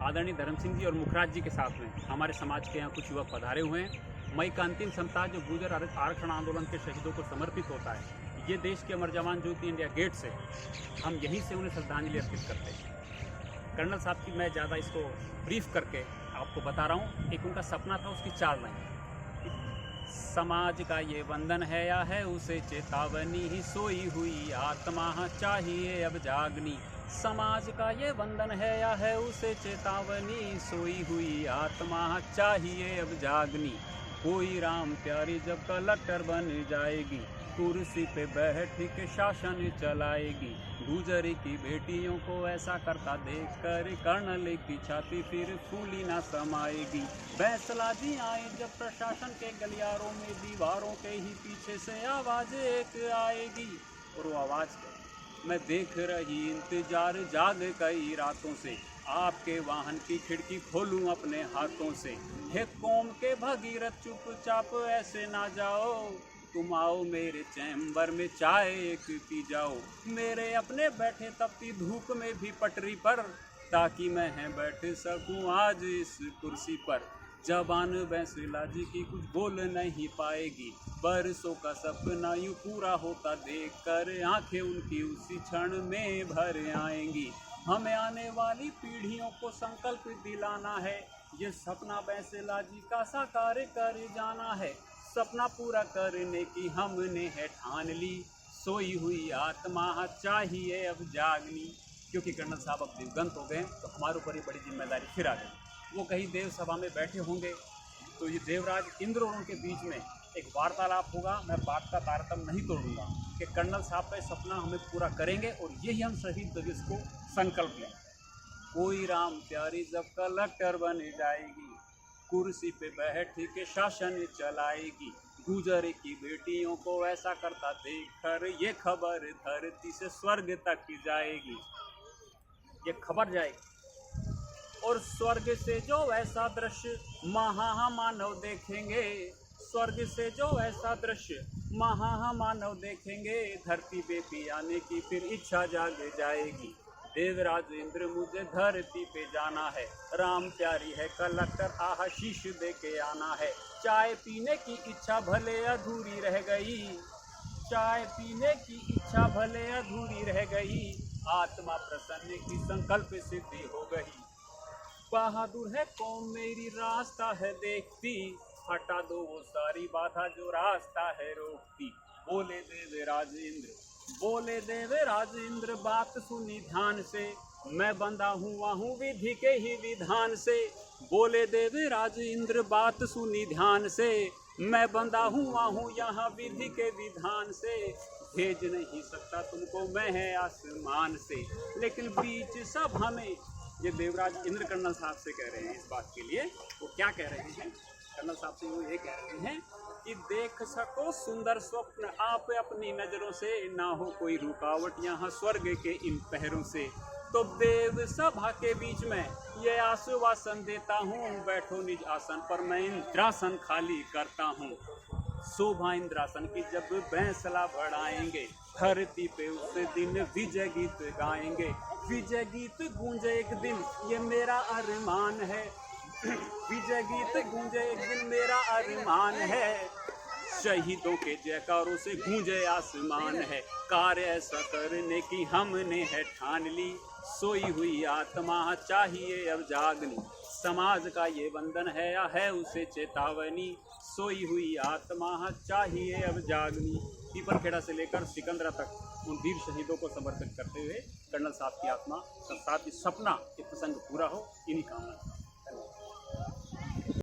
आदरणीय धर्म सिंह जी और मुखराज जी के साथ में हमारे समाज के यहाँ कुछ युवक पधारे हुए हैं। मई का अंतिम सप्ताह जो गुर्जर आरक्षण आंदोलन के शहीदों को समर्पित होता है, ये देश के अमर जवान ज्योति इंडिया गेट से हम यहीं से उन्हें श्रद्धांजलि अर्पित करते हैं। कर्नल साहब की मैं ज़्यादा इसको ब्रीफ करके आपको बता रहा हूँ। एक उनका सपना था, उसकी 4 लाइन। समाज का ये बंधन है या है उसे चेतावनी, ही सोई हुई आत्मा चाहिए अब जागनी। समाज का ये बंधन है या है उसे चेतावनी, सोई हुई आत्मा चाहिए अब जागनी। कोई राम प्यारी जब कलेक्टर बन जाएगी, कुर्सी पे बैठ के शासन चलाएगी। गुजरी की बेटियों को ऐसा करता देख कर कर्नल की छाती फिर फूली ना समाएगी। फैसला जी आए जब प्रशासन के गलियारों में, दीवारों के ही पीछे से आवाज एक आएगी। और वो आवाज मैं देख रही इंतजार जाग कई रातों से, आपके वाहन की खिड़की खोलूं अपने हाथों से। हे कौम के भगीरथ चुपचाप ऐसे ना जाओ, तुम आओ मेरे चैम्बर में चाय एक पी जाओ। मेरे अपने बैठे तपती धूप में भी पटरी पर, ताकि मैं बैठ सकूं आज इस कुर्सी पर। जबान फैसला जी की कुछ बोल नहीं पाएगी, बरसों का सपना यूं पूरा होता देख कर आंखें उनकी उसी क्षण में भर आएंगी। हमें आने वाली पीढ़ियों को संकल्प दिलाना है, ये सपना फैसला जी का साकार कर जाना है। सपना पूरा करने की हमने है ठान ली, सोई हुई आत्मा चाहिए अब जागनी। क्योंकि कर्नल साहब अब दिवंगत हो गए, तो हमारे ऊपर ही बड़ी जिम्मेदारी फिर आ गई। वो कहीं देव सभा में बैठे होंगे, तो ये देवराज इंद्र और उनके बीच में एक वार्तालाप होगा। मैं बात का तारतम्य नहीं तोड़ूंगा कि कर्नल साहब का सपना हमें पूरा करेंगे, और यही हम शहीद दिवस को संकल्प लें। कोई राम प्यारी जब कलेक्टर बन जाएगी, कुर्सी पे बैठ के शासन चलाएगी। गुजर की बेटियों को ऐसा करता देखकर ये खबर धरती से स्वर्ग तक जाएगी। ये खबर जाएगी, और स्वर्ग से जो ऐसा दृश्य महामानव देखेंगे, स्वर्ग से जो ऐसा दृश्य महामानव देखेंगे, धरती पे भी आने की फिर इच्छा जाग जाएगी। देवराज इंद्र मुझे धरती पे जाना है, राम प्यारी है कलेक्टर आशीष दे के आना है। चाय पीने की इच्छा भले अधूरी रह गई, चाय पीने की इच्छा भले अधूरी रह गई, आत्मा प्रसन्न की संकल्प सिद्धि हो गई। बहादुर है कौम मेरी रास्ता है देखती, हटा दो वो सारी बाधा जो रास्ता है रोकती। बोले देवराज इंद्र, बोले देवराज इंद्र बात सुनी ध्यान से, मैं बंधा हुआ हूँ विधि के ही विधान से। बोले देवराज इंद्र बात सुनी ध्यान से, मैं बंधा हुआ हूँ यहाँ विधि के विधान से। भेज नहीं सकता तुमको मैं है आसमान से, लेकिन बीच सब हमें। ये देवराज इंद्र कर्नल साहब से कह रहे हैं इस बात के लिए। वो क्या कह रहे हैं कर्नल साहब से? वो ये कह रहे हैं कि देख सको सुंदर स्वप्न आप अपनी नज़रों से, ना हो कोई रुकावट यहाँ स्वर्ग के इन पहरों से। तो देव सभा के बीच में ये आश्वासन देता हूँ, बैठो निज आसन पर मैं इंद्रासन खाली करता हूँ। शोभा इंद्रासन की जब फैसला बढ़ाएंगे, धरती पे उस दिन विजय गीत गाएंगे। विजय गीत गूंजे एक दिन ये मेरा अरमान है, विजय गीत गूंजे एक दिन मेरा अरमान है। शहीदों के जयकारों से गूंजे आसमान है, कार्य ऐसा करने की हमने है ठान ली। सोई हुई आत्मा चाहिए अब जागनी, समाज का ये बंधन है या है उसे चेतावनी, सोई हुई आत्मा चाहिए अब जागनी। पीपलखेड़ा से लेकर सिकंदरा तक उन वीर शहीदों को समर्पित करते हुए कर्नल साहब की आत्मा का साथ सपना, ये प्रसंग पूरा हो, इन्हीं कामना।